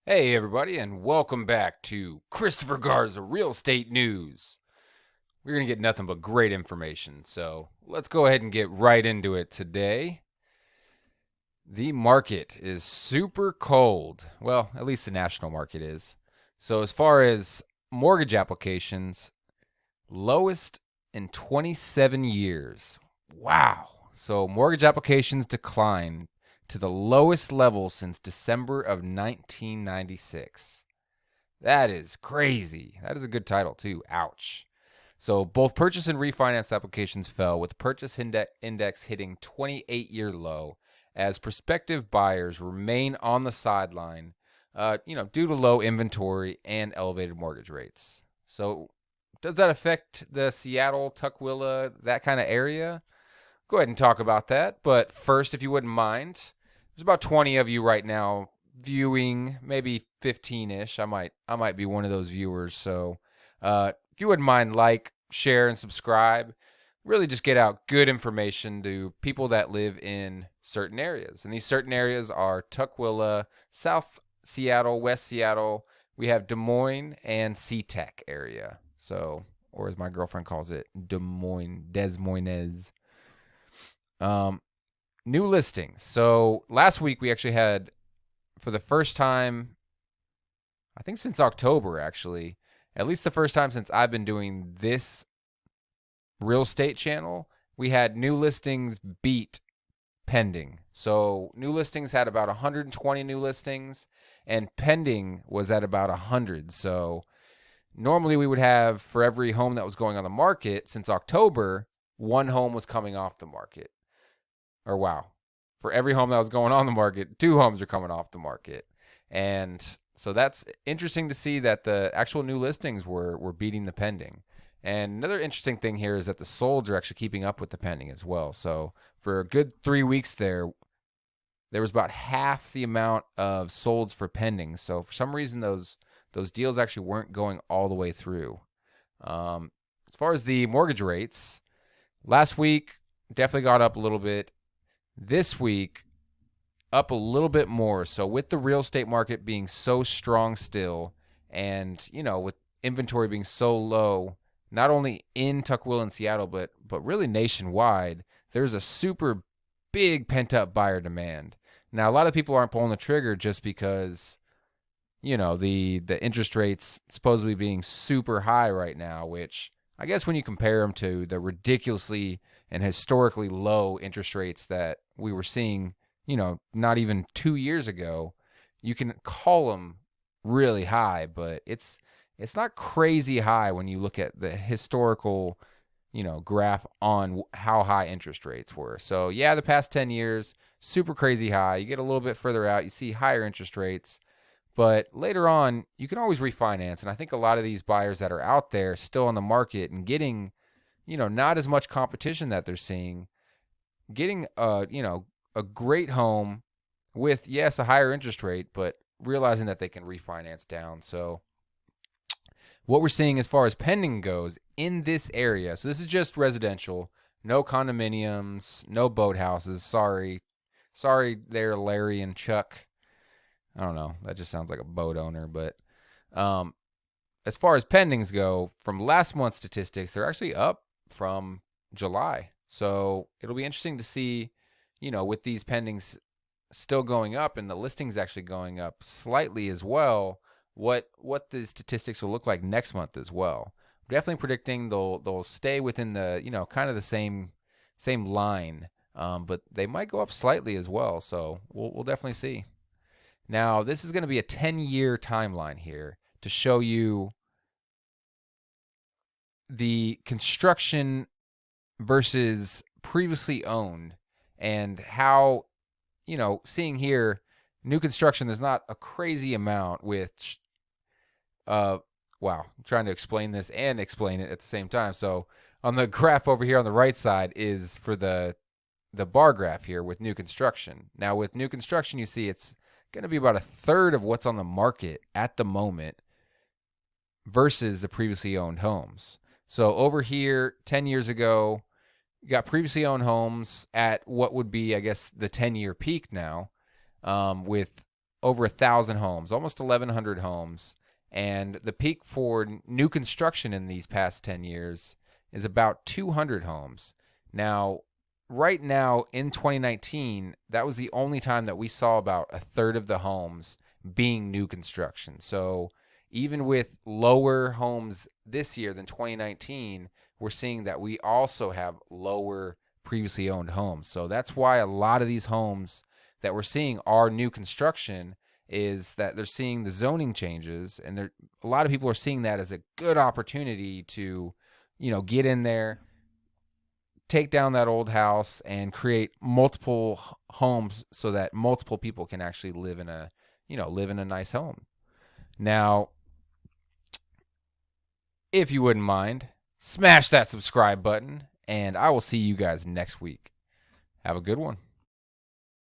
Hey, everybody, and welcome back to Christopher Garza Real Estate News. We're going to get nothing but great information, so let's go ahead and get right into it today. The market is super cold. Well, at least the national market is. So, as far as mortgage applications, lowest in 27 years. Wow. So, mortgage applications declined to the lowest level since December of 1996. That is crazy. That is a good title, too. Ouch. So both purchase and refinance applications fell, with the purchase index hitting 28-year low as prospective buyers remain on the sideline, due to low inventory and elevated mortgage rates. So does that affect the Seattle, Tukwila, that kind of area? Go ahead and talk about that. But first, if you wouldn't mind, there's about 20 of you right now viewing, maybe 15-ish. I might be one of those viewers. So if you wouldn't mind, like, share, and subscribe. Really just get out good information to people that live in certain areas. And these certain areas are Tukwila, South Seattle, West Seattle. We have Des Moines and SeaTac area. So, or as my girlfriend calls it, Des Moines. Um, New listings. So last week we actually had, for the first time, I think since October, actually, at least the first time since I've been doing this real estate channel, we had new listings beat pending. So new listings had about 120 new listings, and pending was at about 100. So normally we would have, for every home that was going on the market since October, one home was coming off the market. Or wow, for every home that was going on the market, two homes are coming off the market. And so that's interesting to see that the actual new listings were beating the pending. And another interesting thing here is that the solds are actually keeping up with the pending as well. So for a good 3 weeks there was about half the amount of solds for pending. So for some reason those deals actually weren't going all the way through. As far as the mortgage rates, last week definitely got up a little bit. This week, up a little bit more. So with the real estate market being so strong still, and with inventory being so low, not only in Tukwila and Seattle, but really nationwide, there's a super big pent up buyer demand. Now, a lot of people aren't pulling the trigger just because the interest rates supposedly being super high right now, which I guess when you compare them to the ridiculously and historically low interest rates that we were seeing, not even 2 years ago, you can call them really high, but it's not crazy high when you look at the historical, graph on how high interest rates were. So yeah, the past 10 years, super crazy high. You get a little bit further out, you see higher interest rates. But later on, you can always refinance. And I think a lot of these buyers that are out there still on the market and getting, not as much competition that they're seeing, getting a great home with, yes, a higher interest rate, but realizing that they can refinance down. So what we're seeing as far as pending goes in this area, so this is just residential, no condominiums, no boathouses. Sorry there, Larry and Chuck. I don't know. That just sounds like a boat owner. But um, as far as pendings go, from last month's statistics, they're actually up from July. So it'll be interesting to see, with these pendings still going up and the listings actually going up slightly as well, what the statistics will look like next month as well. I'm definitely predicting they'll stay within the kind of the same line, but they might go up slightly as well. So we'll definitely see. Now, this is going to be a 10-year timeline here to show you the construction versus previously owned, and how, seeing here, new construction, there's not a crazy amount with, wow, I'm trying to explain this and explain it at the same time. So on the graph over here on the right side is for the bar graph here with new construction. Now with new construction, you see it's going to be about a third of what's on the market at the moment versus the previously owned homes. So over here, 10 years ago, you got previously owned homes at what would be, I guess, the 10-year peak now, with over 1,000 homes, almost 1,100 homes. And the peak for new construction in these past 10 years is about 200 homes. Now, right now in 2019, that was the only time that we saw about a third of the homes being new construction. So even with lower homes this year than 2019, we're seeing that we also have lower previously owned homes. So that's why a lot of these homes that we're seeing are new construction, is that they're seeing the zoning changes, and a lot of people are seeing that as a good opportunity to, get in there, take down that old house, and create multiple homes so that multiple people can actually live in a nice home. Now, if you wouldn't mind, smash that subscribe button, and I will see you guys next week. Have a good one.